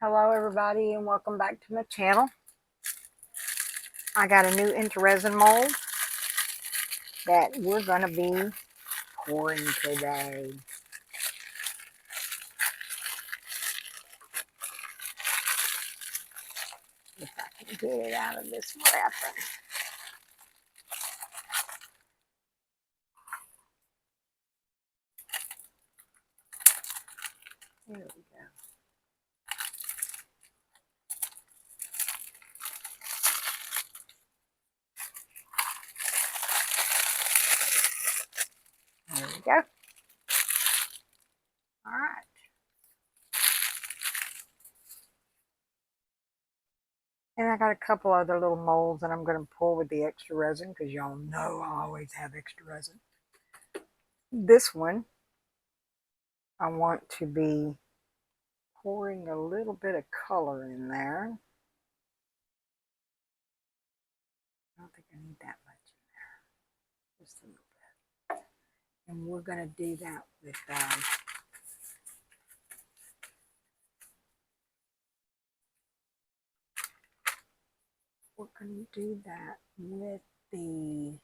Hello everybody and welcome back to my channel. I got a new Intoresin mold that we're going to be pouring today. If I can get it out of this wrapping. There we go. There we go. All right. And I got a couple other little molds that I'm going to pour with the extra resin because y'all know I always have extra resin. This one, I want to be pouring a little bit of color in there. I don't think I need that much in there. Just a little bit. And we're going to do that with we're going to do that with the,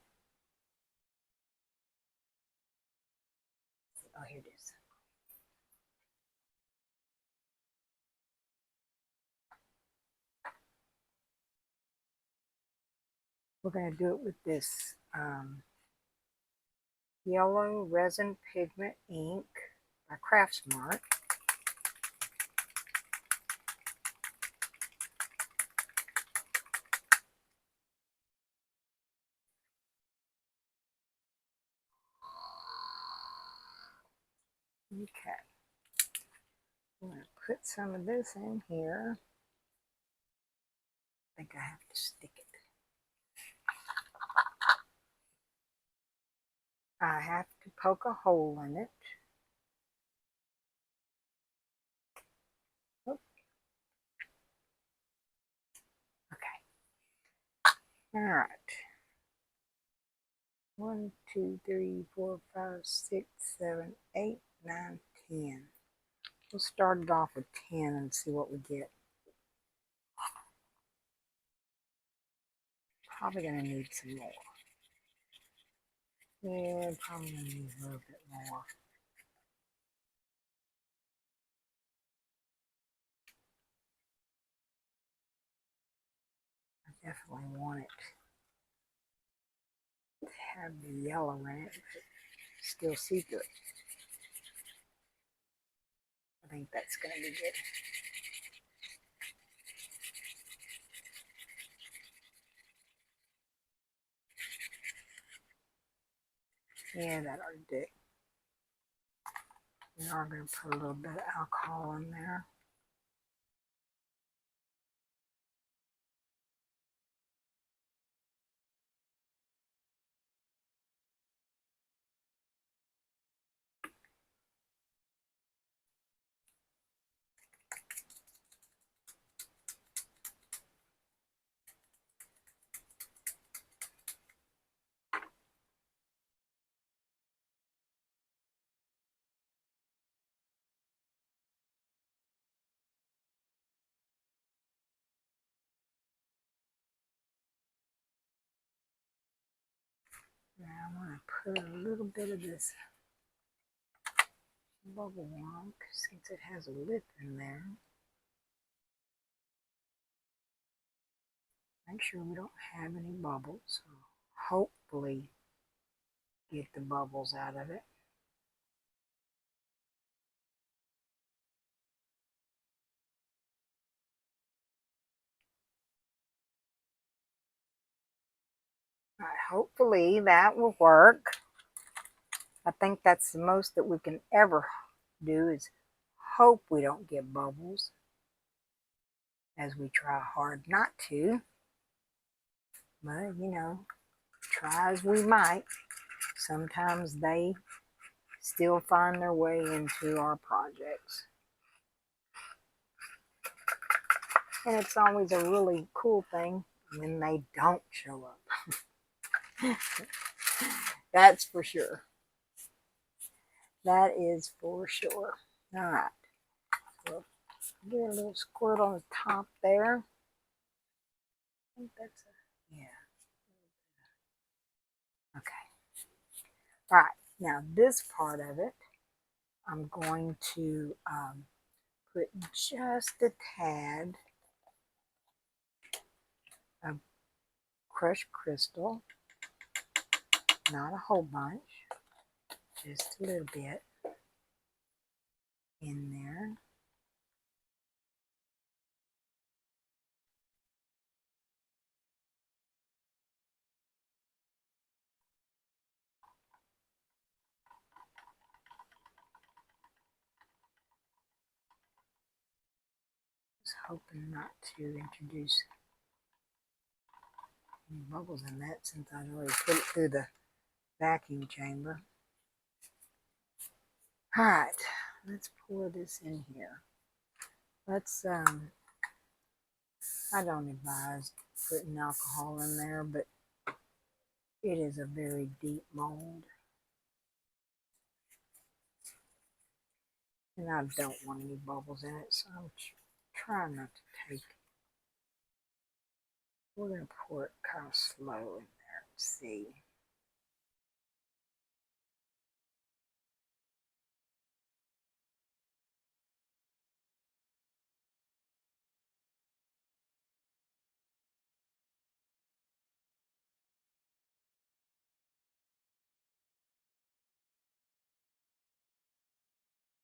oh, here it is. We're going to do it with this yellow resin pigment ink by Craftsmart. Okay. I'm going to put some of this in here. I think I have to stick it. I have to poke a hole in it. Oh. Okay. All right. 1, 2, 3, 4, 5, 6, 7, 8, 9, 10. We'll start it off with 10 and see what we get. Probably going to need some more. Yeah, probably going to need a little bit more. I definitely want it to have the yellow in it, but still see through it. I think that's going to be good. Yeah, that ought to do it. We are going to put a little bit of alcohol in there. Now I'm going to put a little bit of this bubble wrap since it has a lip in there. Make sure we don't have any bubbles. So hopefully get the bubbles out of it. All right, hopefully that will work. I think that's the most that we can ever do is hope we don't get bubbles, as we try hard not to. But, you know, try as we might, sometimes they still find their way into our projects. And it's always a really cool thing when they don't show up. That's for sure. That is for sure. All right. So Get a little squirt on the top there. I think that's yeah. Okay. All right. Now this part of it, I'm going to put just a tad of crushed crystal, not a whole bunch, just a little bit in there. Just hoping not to introduce any bubbles in that since I already put it through the vacuum chamber. All right, let's pour this in here. Let's I don't advise putting alcohol in there, but it is a very deep mold. And I don't want any bubbles in it, so I'm trying not to take. We're going to pour it kind of slow in there and see.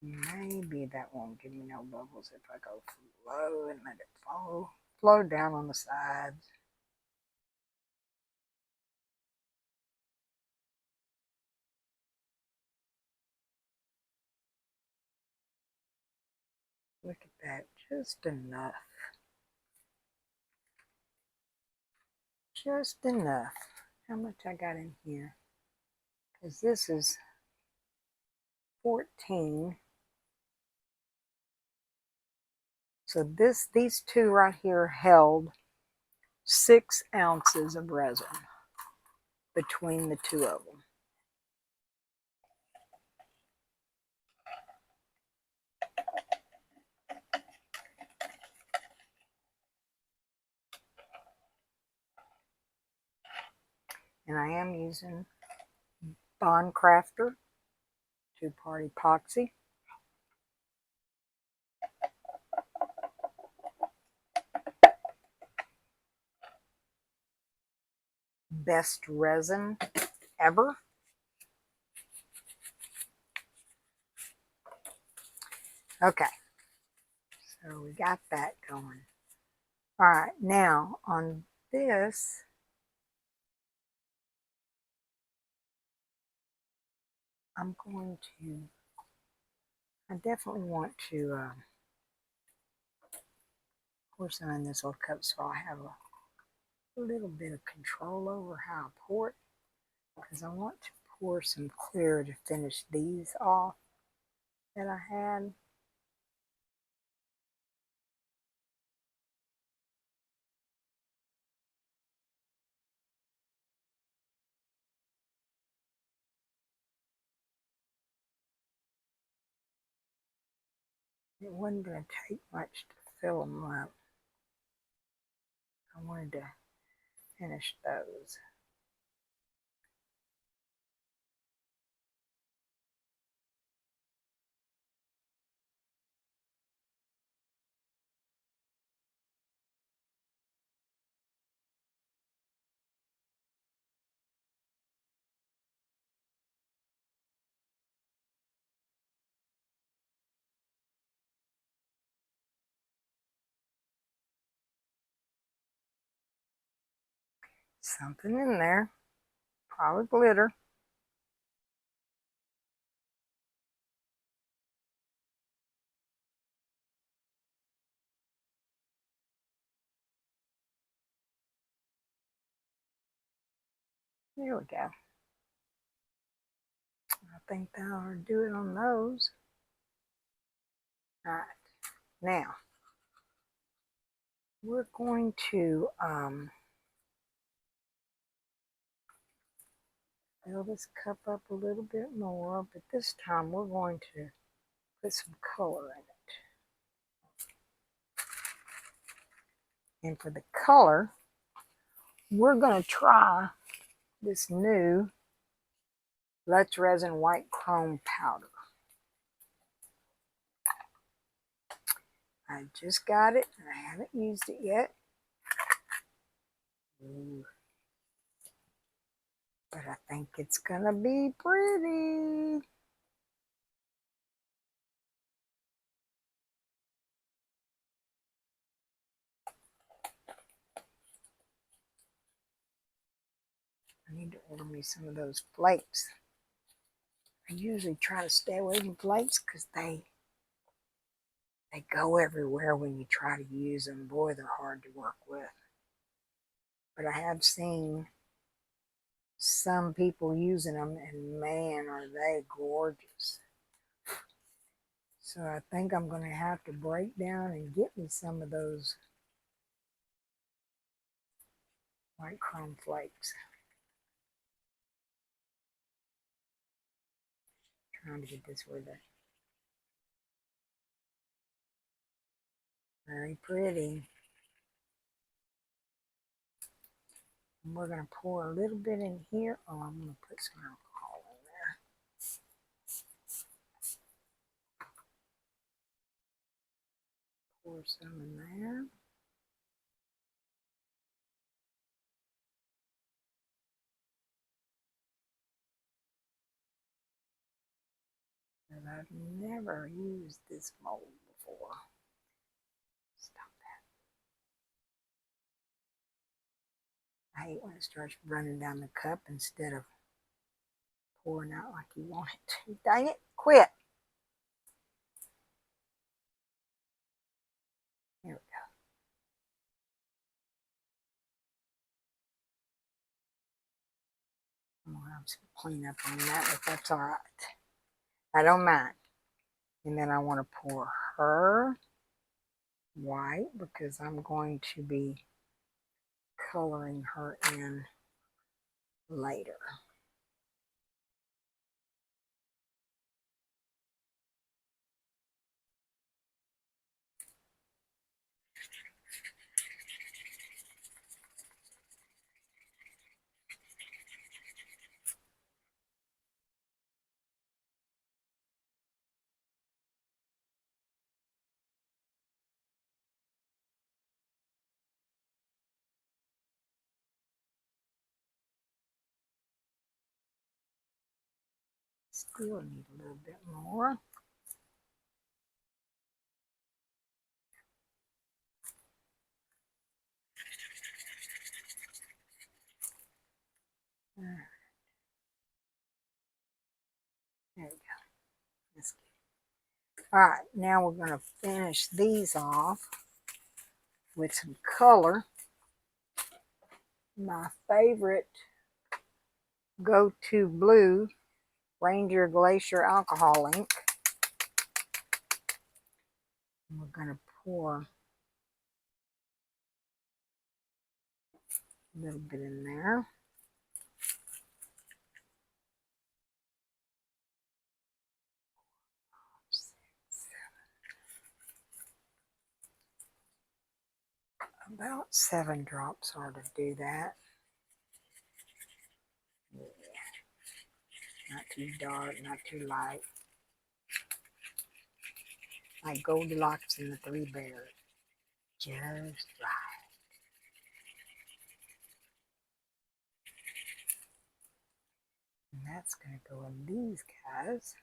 Maybe that won't give me no bubbles if I go slow and let it flow down on the sides. Look at that, just enough. Just enough. How much I got in here? Because this is 14. So these two right here held 6 ounces of resin between the two of them. And I am using Bond Crafter 2-part epoxy. Best resin ever. Okay, so we got that going. All right, now on this, I'm going to, I definitely want to pour some in this little cup so I have a little bit of control over how I pour it, because I want to pour some clear to finish these off that I had. It wasn't going to take much to fill them up. I wanted to finish those. Something in there, probably glitter. There we go. I think that'll do it on those. All right, now we're going to fill this cup up a little bit more, but this time we're going to put some color in it. And for the color, we're going to try this new Lite Resin White Chrome powder. I just got it and I haven't used it yet. Ooh. But I think it's going to be pretty. I need to order me some of those flakes. I usually try to stay away from flakes because they go everywhere when you try to use them. Boy, they're hard to work with. But I have seen some people using them, and man, are they gorgeous. So I think I'm going to have to break down and get me some of those white chrome flakes. Trying to get this with it. Very pretty. And we're going to pour a little bit in here. Oh, I'm going to put some alcohol in there. Pour some in there. And I've never used this mold before. Stop that. I hate when it starts running down the cup instead of pouring out like you want it to. Dang it, quit. There we go. I'm going to have some cleanup on that, but that's all right. I don't mind. And then I want to pour her white because I'm going to be coloring her in later. Still need a little bit more. There we go. That's good. All right, now we're going to finish these off with some color. My favorite go-to blue, Ranger Glacier alcohol ink. And we're going to pour a little bit in there. About 7 drops ought to do that. Yeah. Not too dark, not too light. Like Goldilocks and the Three Bears. Just right. And that's going to go in these guys.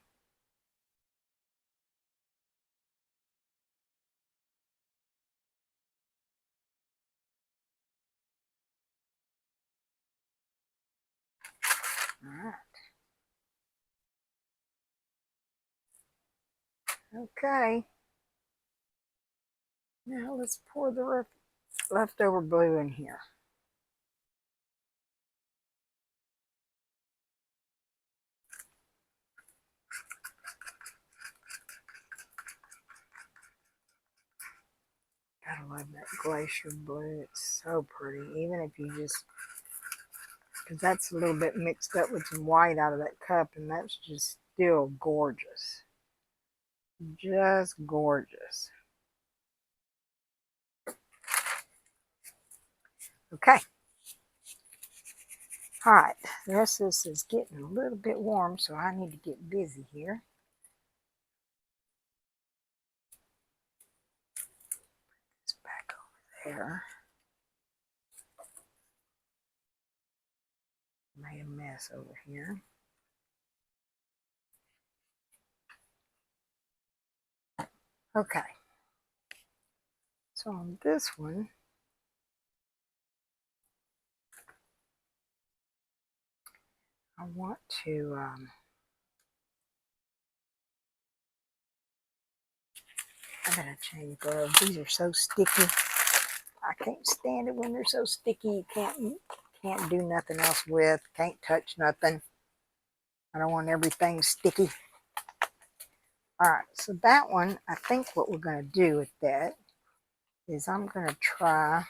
All right. Okay. Now let's pour the leftover blue in here. Gotta love that glacier blue. It's so pretty. Even if you just, because that's a little bit mixed up with some white out of that cup, and that's just still gorgeous. Just gorgeous. Okay. All right, the rest of this is getting a little bit warm, so I need to get busy here. Put this back over there. Made a mess over here. Okay. So on this one, I want to I gotta change gloves. These are so sticky. I can't stand it when they're so sticky. You can't do nothing else with. Can't touch nothing. I don't want everything sticky. All right, so that one, I think what we're gonna do with that is I'm gonna try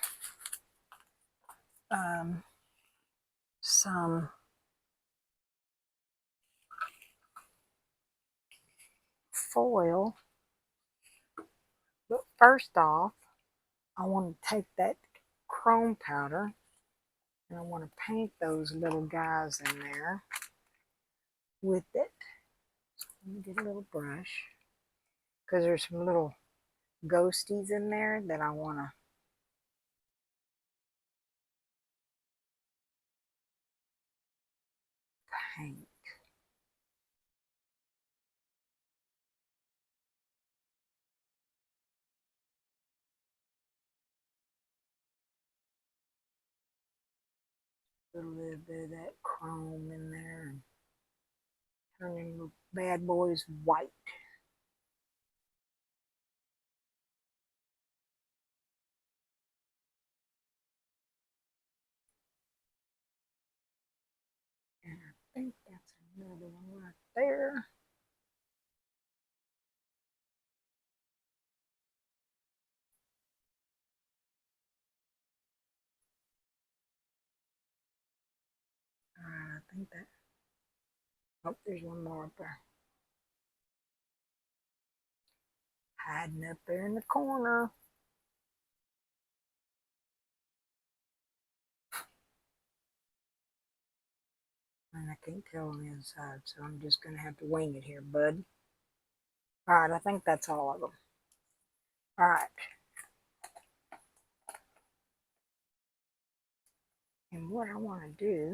some foil. But first off, I want to take that chrome powder and I want to paint those little guys in there with it. Let me get a little brush because there's some little ghosties in there that I want to paint. Put a little bit of that chrome in there and turn them bad boys white. And I think that's another one right there. I think that, oh, there's one more up there. Hiding up there in the corner. And I can't tell on the inside, so I'm just going to have to wing it here, bud. All right, I think that's all of them. All right. And what I want to do,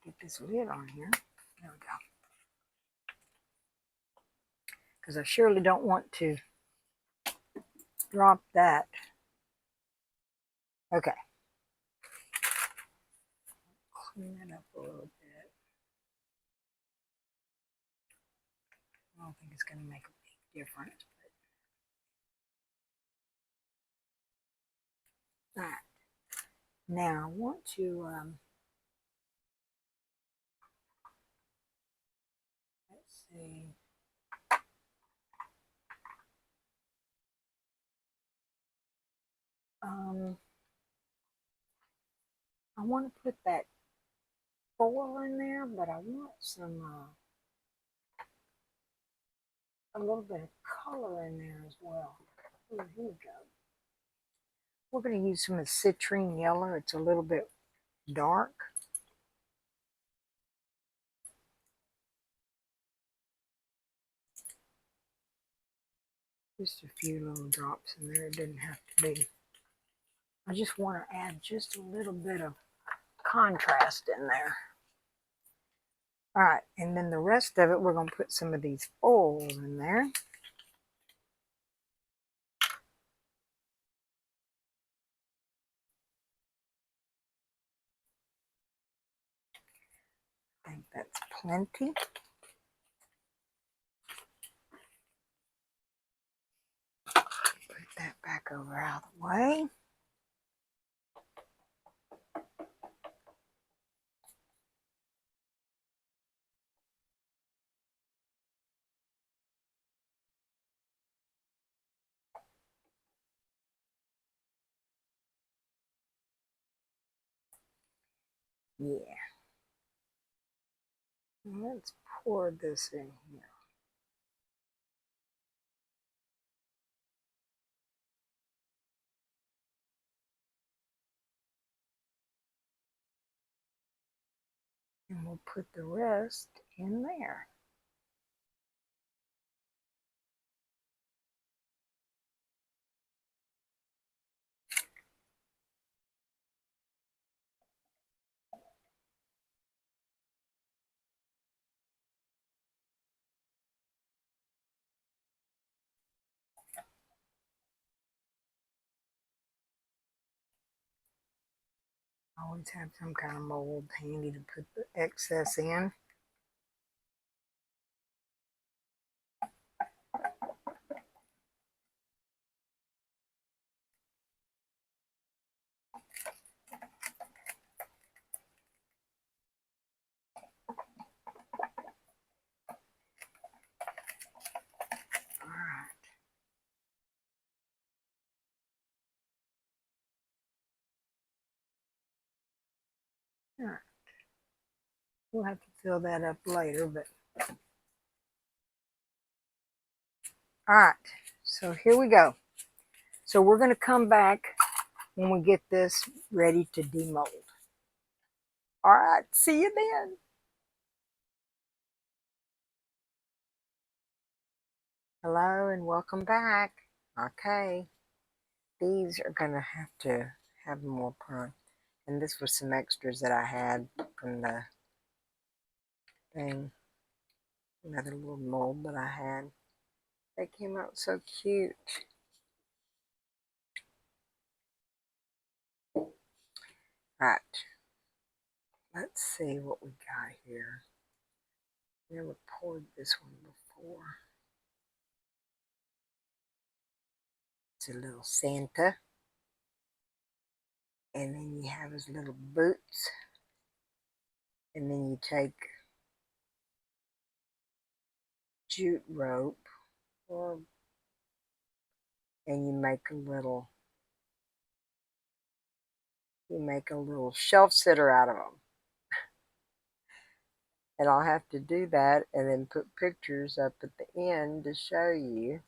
get this lid on here. There we go. Because I surely don't want to drop that. Okay. Clean that up a little bit. I don't think it's going to make a big difference. But... all right. Now I want to, let's see. I want to put that foil in there, but I want some, a little bit of color in there as well. Ooh, here we go. We're going to use some of the citrine yellow. It's a little bit dark. Just a few little drops in there. It doesn't have to be. I just want to add just a little bit of contrast in there. All right, and then the rest of it, we're going to put some of these oils in there. I think that's plenty. Put that back over out of the way. Yeah. Let's pour this in here. And we'll put the rest in there. Always have some kind of mold handy to put the excess in. All right. We'll have to fill that up later, but all right. So here we go. So we're going to come back when we get this ready to demold. All right. See you then. Hello and welcome back. Okay. These are going to have more pun. And this was some extras that I had from the thing. Another little mold that I had. They came out so cute. Right. Let's see what we got here. Never poured this one before. It's a little Santa. And then you have his little boots. And then you take jute rope and you make a little shelf sitter out of them. And I'll have to do that and then put pictures up at the end to show you.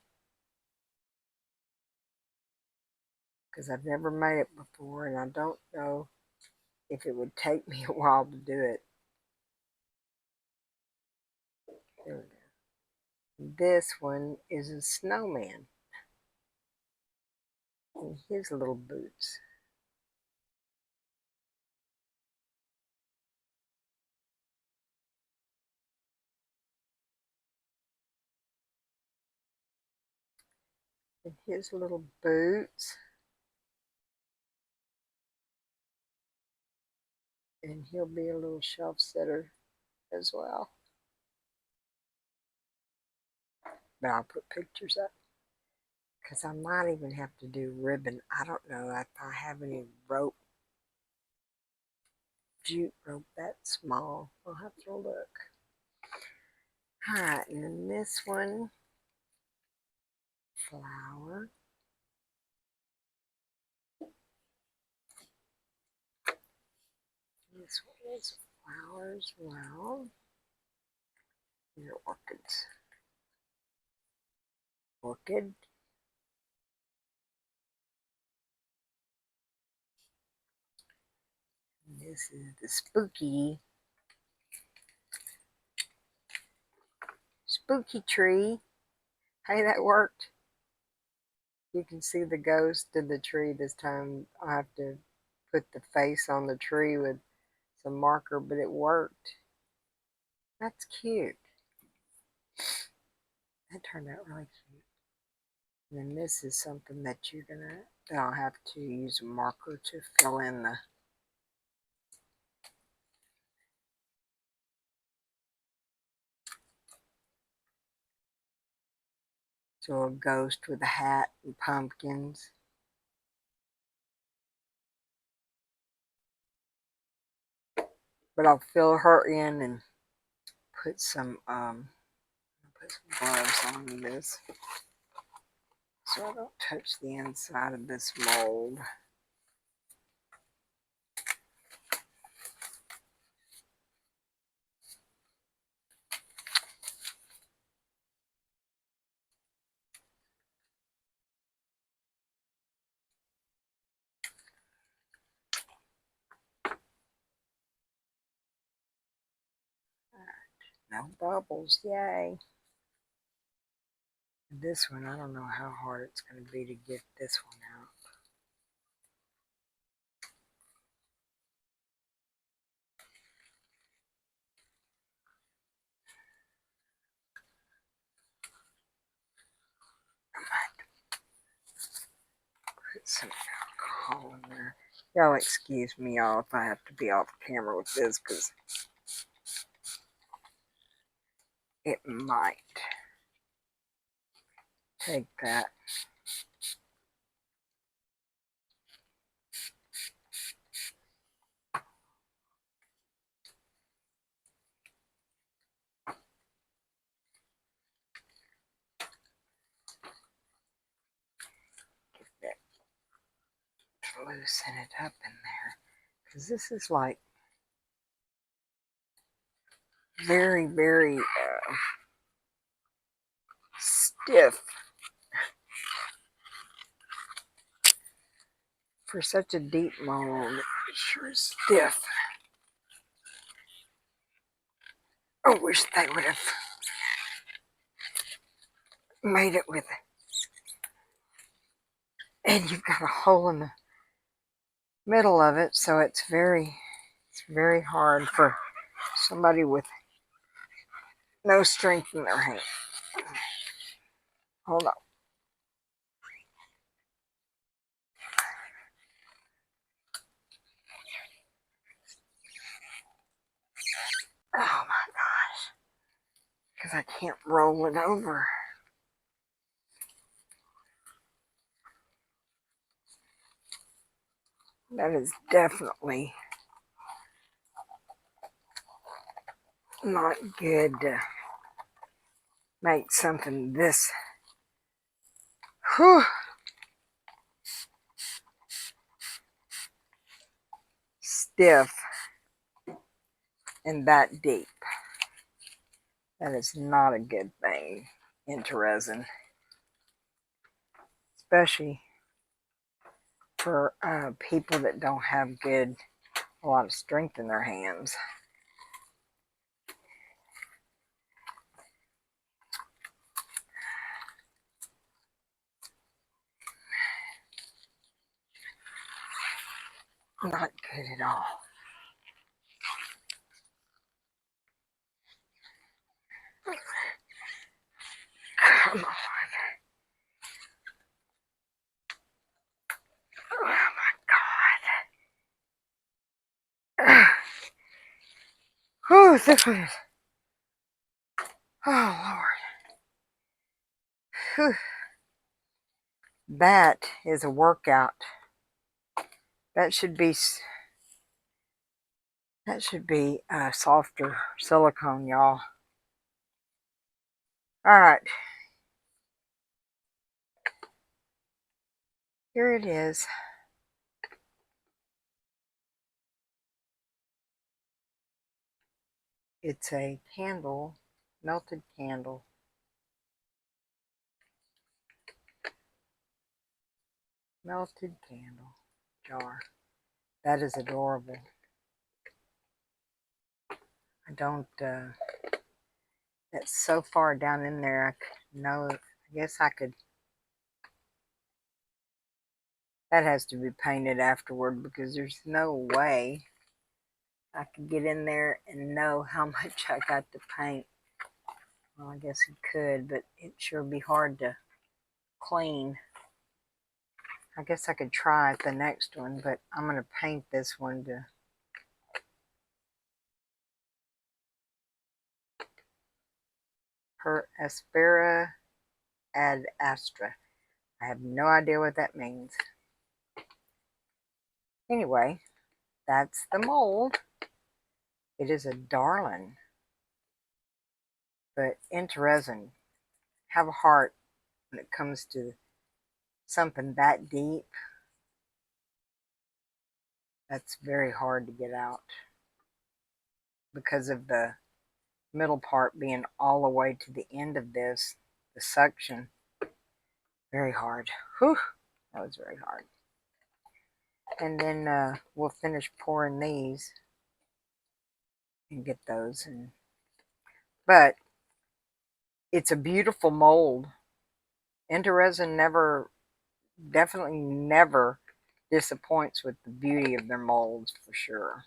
Because I've never made it before and I don't know if it would take me a while to do it. There we go. This one is a snowman. And his little boots. And his little boots. And he'll be a little shelf sitter as well. But I'll put pictures up. Because I might even have to do ribbon. I don't know if I have any rope, jute rope that small. I'll have to look. Alright, and then this one, flower. This one is flowers. Well, these are orchids. Orchid. And this is the spooky tree. Hey, that worked. You can see the ghost of the tree this time. I have to put the face on the tree with some marker, but it worked. That's cute. That turned out really cute. And then this is something that I'll have to use a marker to fill in the so a ghost with a hat and pumpkins. But I'll fill her in and put some gloves on this so I don't touch the inside of this mold. No bubbles, yay. This one, I don't know how hard it's going to be to get this one out. I might put some alcohol in there. Y'all excuse me, y'all, if I have to be off camera with this, because it might take that. Get that to loosen it up in there, because this is like very, very stiff for such a deep mold. It sure is stiff. I wish they would have made it with it. And you've got a hole in the middle of it, so it's very hard for somebody with no strength in their hand. Hold on. Oh my gosh. Because I can't roll it over. That is definitely not good to make something this stiff and that deep. That is not a good thing into resin, especially for people that don't have a lot of strength in their hands. Not good at all. Come on. Oh my God. Oh, this one is. Oh Lord. Whew. That is a workout. That should be softer silicone, y'all. All right. Here it is. It's a candle, melted candle. Melted candle jar. That is adorable. I don't, it's so far down in there, I guess I could, that has to be painted afterward because there's no way I could get in there and know how much I got to paint. Well, I guess it could, but it'd sure be hard to clean. I guess I could try the next one, but I'm going to paint this one to her Spiraea ad astra. I have no idea what that means. Anyway, that's the mold. It is a darling. But Intoresin, have a heart when it comes to something that deep. That's very hard to get out because of the middle part being all the way to the end of this, the suction. Very hard. Whew, that was very hard. And then we'll finish pouring these and get those. And But it's a beautiful mold. Intoresin definitely never disappoints with the beauty of their molds, for sure.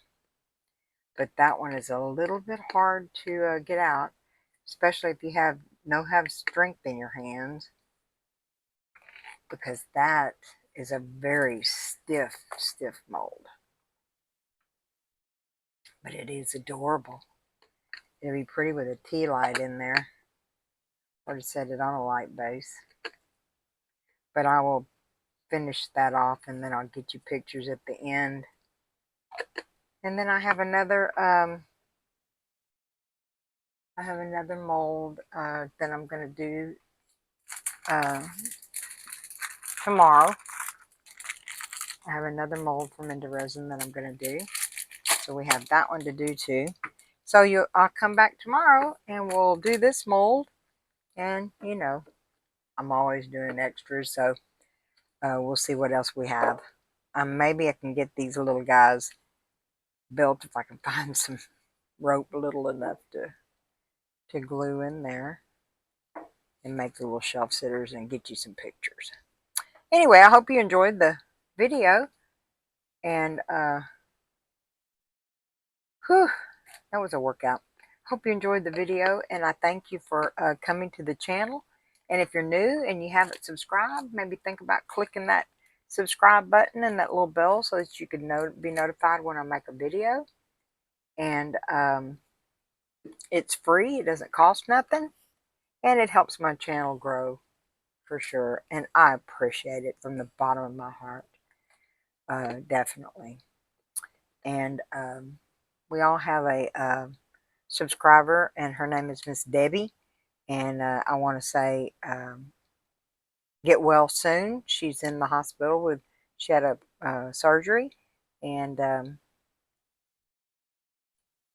But that one is a little bit hard to get out, especially if you have strength in your hands, because that is a very stiff mold. But it is adorable. It'll be pretty with a tea light in there, or to set it on a light base. But I will finish that off, and then I'll get you pictures at the end. And then I have another mold that I'm going to do tomorrow. I have another mold from Intoresin that I'm going to do. So we have that one to do too. So I'll come back tomorrow and we'll do this mold. And, you know, I'm always doing extras. So we'll see what else we have. Maybe I can get these little guys built if I can find some rope little enough to glue in there. And make the little shelf sitters and get you some pictures. Anyway, I hope you enjoyed the video. And, whew, that was a workout. Hope you enjoyed the video, and I thank you for coming to the channel. And if you're new and you haven't subscribed, maybe think about clicking that subscribe button and that little bell so that you can be notified when I make a video. And it's free. It doesn't cost nothing. And it helps my channel grow for sure. And I appreciate it from the bottom of my heart. Definitely. And we all have a subscriber, and her name is Miss Debbie. And I want to say get well soon. She's in the hospital she had a surgery, and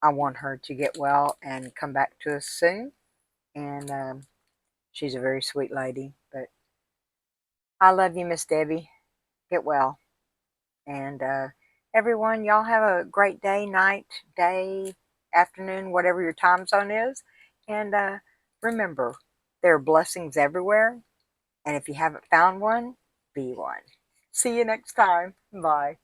I want her to get well and come back to us soon. And she's a very sweet lady. But I love you, Miss Debbie. Get well. And everyone, y'all have a great day, night, day, afternoon, whatever your time zone is. And remember, there are blessings everywhere. And if you haven't found one, be one. See you next time. Bye.